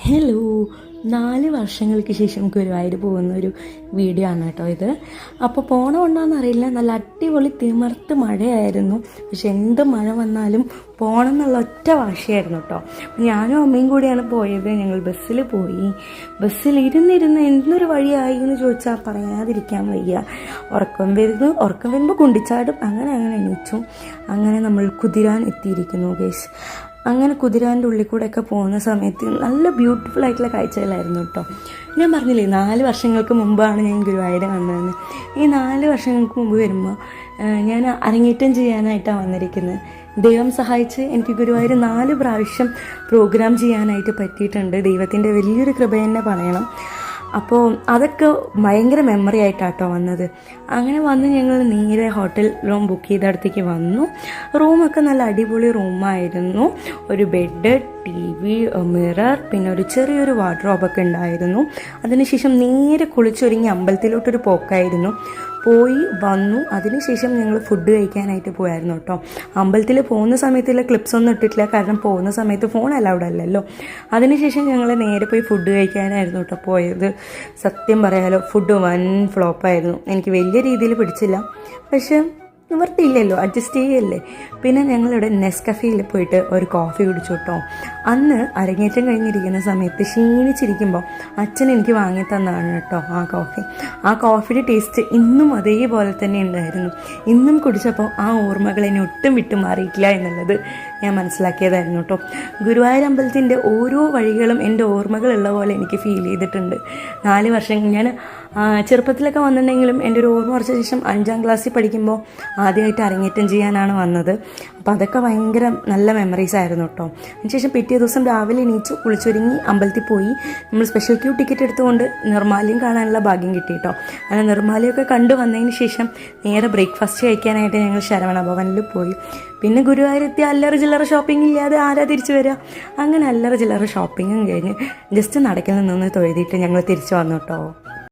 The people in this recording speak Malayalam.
ഹലോ, 4 വർഷങ്ങൾക്ക് ശേഷം ഗുരുവായൂർ പോകുന്നൊരു വീഡിയോ ആണ് കേട്ടോ ഇത്. അപ്പോൾ പോകണം ഉണ്ടോയെന്നറിയില്ല, നല്ല അടിപൊളി തിമിർത്ത് മഴയായിരുന്നു. പക്ഷെ എന്ത് മഴ വന്നാലും പോകണം എന്നുള്ള ഒറ്റ വാശിയായിരുന്നു കേട്ടോ. ഞാനും അമ്മയും കൂടിയാണ് പോയത്. ഞങ്ങൾ ബസ്സിൽ പോയി. ബസ്സിൽ ഇരുന്നിരുന്ന് എന്തൊരു വഴിയായി എന്ന് ചോദിച്ചാൽ പറയാതിരിക്കാൻ വയ്യ. ഉറക്കം വരുമ്പോൾ കുണ്ടിച്ചാടും. അങ്ങനെ എണീച്ചു. അങ്ങനെ നമ്മൾ കുതിരാൻ എത്തിയിരിക്കുന്നു ഗൈസ്. അങ്ങനെ കുതിരാൻ്റെ ഉള്ളിൽ കൂടെയൊക്കെ പോകുന്ന സമയത്ത് നല്ല ബ്യൂട്ടിഫുൾ ആയിട്ടുള്ള കാഴ്ചകളായിരുന്നു കേട്ടോ. ഞാൻ പറഞ്ഞില്ലേ 4 വർഷങ്ങൾക്ക് മുമ്പാണ് ഞാൻ ഗുരുവായൂർ വന്നതെന്ന്. ഈ 4 വർഷങ്ങൾക്ക് മുമ്പ് വരുമ്പോൾ ഞാൻ അരങ്ങേറ്റം ചെയ്യാനായിട്ടാണ് വന്നിരിക്കുന്നത്. ദൈവം സഹായിച്ച് എനിക്ക് ഗുരുവായൂർ 4 പ്രാവശ്യം പ്രോഗ്രാം ചെയ്യാനായിട്ട് പറ്റിയിട്ടുണ്ട്. ദൈവത്തിൻ്റെ വലിയൊരു കൃപ തന്നെ പറയണം. അപ്പോൾ അതൊക്കെ ഭയങ്കര മെമ്മറി ആയിട്ടാട്ടോ വന്നത്. അങ്ങനെ വന്ന് ഞങ്ങൾ നേരെ ഹോട്ടൽ റൂം ബുക്ക് ചെയ്തടുത്തേക്ക് വന്നു. റൂമൊക്കെ നല്ല അടിപൊളി റൂമായിരുന്നു. ഒരു ബെഡ്, TV, മിറർ, പിന്നെ ഒരു ചെറിയൊരു വാർഡ്രോബൊക്കെ ഉണ്ടായിരുന്നു. അതിനുശേഷം നേരെ കുളിച്ചൊരുങ്ങി അമ്പലത്തിലോട്ടൊരു പോക്കായിരുന്നു. പോയി വന്നു. അതിനുശേഷം ഞങ്ങൾ ഫുഡ് കഴിക്കാനായിട്ട് പോയായിരുന്നു കേട്ടോ. അമ്പലത്തിൽ പോകുന്ന സമയത്തുള്ള ക്ലിപ്സ് ഒന്നും ഇട്ടിട്ടില്ല, കാരണം പോകുന്ന സമയത്ത് ഫോൺ അലൗഡ് അല്ലല്ലോ. അതിനുശേഷം ഞങ്ങൾ നേരെ പോയി ഫുഡ് കഴിക്കാനായിരുന്നു കേട്ടോ പോയത്. സത്യം പറയാലോ, ഫുഡ് വൻ ഫ്ലോപ്പായിരുന്നു. എനിക്ക് വലിയ രീതിയിൽ പിടിച്ചില്ല, പക്ഷെ നിവർത്തിയില്ലല്ലോ, അഡ്ജസ്റ്റ് ചെയ്യല്ലേ. പിന്നെ ഞങ്ങളിവിടെ നെസ്കഫേയിൽ പോയിട്ട് ഒരു കോഫി കുടിച്ചു കേട്ടോ. അന്ന് അരങ്ങേറ്റം കഴിഞ്ഞിരിക്കുന്ന സമയത്ത് ക്ഷീണിച്ചിരിക്കുമ്പോൾ അച്ഛൻ എനിക്ക് വാങ്ങി തന്നതാണ് കേട്ടോ ആ കോഫിയുടെ ടേസ്റ്റ് ഇന്നും അതേപോലെ തന്നെ ഉണ്ടായിരുന്നു. ഇന്നും കുടിച്ചപ്പോൾ ആ ഓർമ്മകൾ എന്നെ ഒട്ടും വിട്ടു മാറിയിട്ടില്ല എന്നുള്ളത് ഞാൻ മനസ്സിലാക്കിയതായിരുന്നു കേട്ടോ. ഗുരുവായൂർ അമ്പലത്തിൻ്റെ ഓരോ വഴികളും എൻ്റെ ഓർമ്മകളുള്ള പോലെ എനിക്ക് ഫീൽ ചെയ്തിട്ടുണ്ട്. 4 വർഷം ഞാൻ ചെറുപ്പത്തിലൊക്കെ വന്നിട്ടുണ്ടെങ്കിലും എൻ്റെ ഒരു ഓർമ്മ കുറച്ച ശേഷം 5ാം ക്ലാസ്സിൽ പഠിക്കുമ്പോൾ ആദ്യമായിട്ട് അരങ്ങേറ്റം ചെയ്യാനാണ് വന്നത്. അപ്പോൾ അതൊക്കെ ഭയങ്കര നല്ല മെമ്മറീസ് ആയിരുന്നു കേട്ടോ. അതിനുശേഷം പിറ്റേ ദിവസം രാവിലെ എണീച്ചു കുളിച്ചൊരുങ്ങി അമ്പലത്തിൽ പോയി. നമ്മൾ സ്പെഷ്യൽ ക്യൂ ടിക്കറ്റ് എടുത്തുകൊണ്ട് നിർമ്മാല്യം കാണാനുള്ള ഭാഗ്യം കിട്ടി കേട്ടോ. അങ്ങനെ നിർമ്മാല്യമൊക്കെ കണ്ടു വന്നതിന് ശേഷം നേരെ ബ്രേക്ക്ഫാസ്റ്റ് കഴിക്കാനായിട്ട് ഞങ്ങൾ ശരവണ ഭവനിൽ പോയി. പിന്നെ ഗുരുവായൂരെത്തി അല്ലറ ചില്ലറ ഷോപ്പിംഗ് ഇല്ലാതെ ആരാ തിരിച്ചു വരിക. അങ്ങനെ അല്ലറ ചില്ലറ ഷോപ്പിങ്ങും കഴിഞ്ഞ് ജസ്റ്റ് നടക്കിൽ നിന്ന് തൊഴുതിയിട്ട് ഞങ്ങൾ തിരിച്ചു വന്നു കേട്ടോ.